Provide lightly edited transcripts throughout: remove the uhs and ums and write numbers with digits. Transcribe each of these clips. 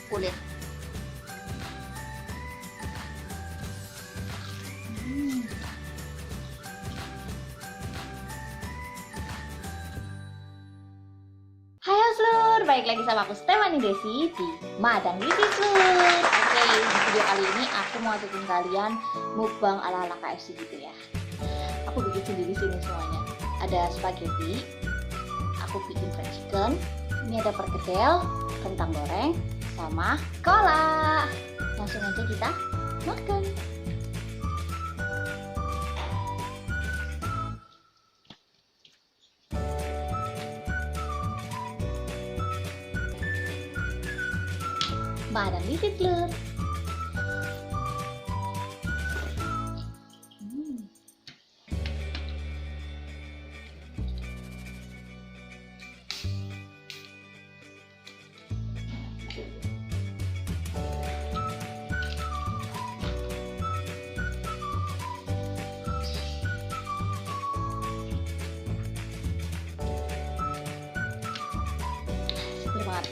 kulit. Hai Slur, balik lagi sama aku Stefani Desi di Madang Beauty Slur. Oke, di video kali ini aku mau ajakin kalian mukbang ala-ala KFC gitu ya. Aku bikin sendiri sini semuanya. Ada spaghetti, aku bikin fried chicken, ini ada perkedel, kentang goreng, sama cola. Langsung aja kita makan. Madang Beauty Slur. Seger banget.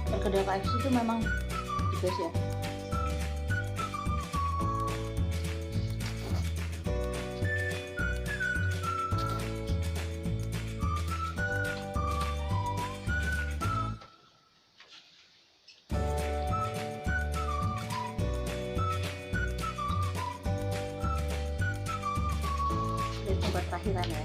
Perkedel KFC itu memang the best ya. Ini buat terakhiran ya.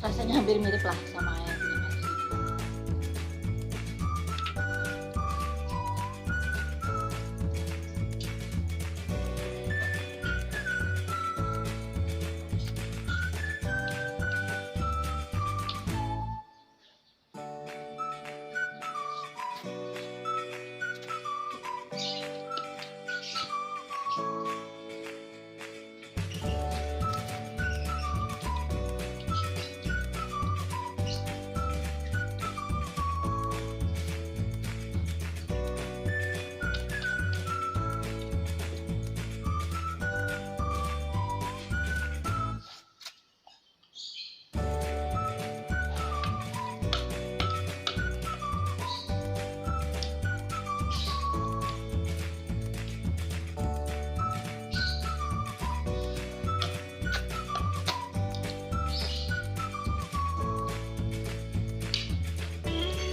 Rasanya hampir mirip lah sama yang punya KFC.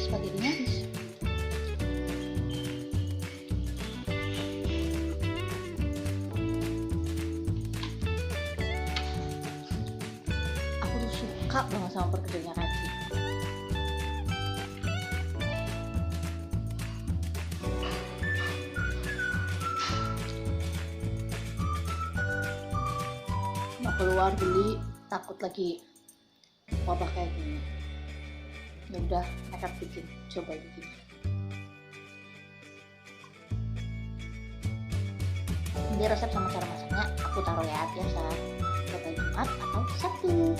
Spagettinya habis. Aku tuh suka banget sama perkedelnya KFC. Mau keluar beli takut lagi wabah kayak gini. Ya udah, nekat bikin, coba bikin. Ini resep sama cara masaknya aku taruh ya biasa. apakah Jumat atau Sabtu.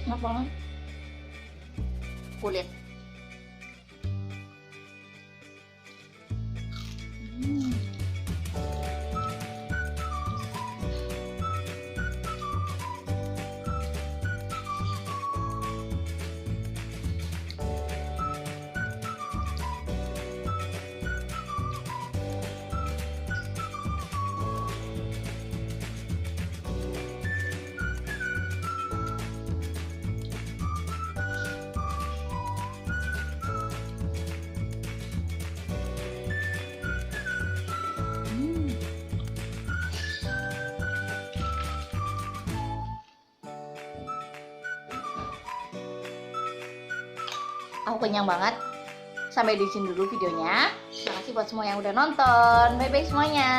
Apa? Kulit. Aku kenyang banget. Sampai di sini dulu videonya. Terima kasih buat semua yang udah nonton. Bye bye semuanya.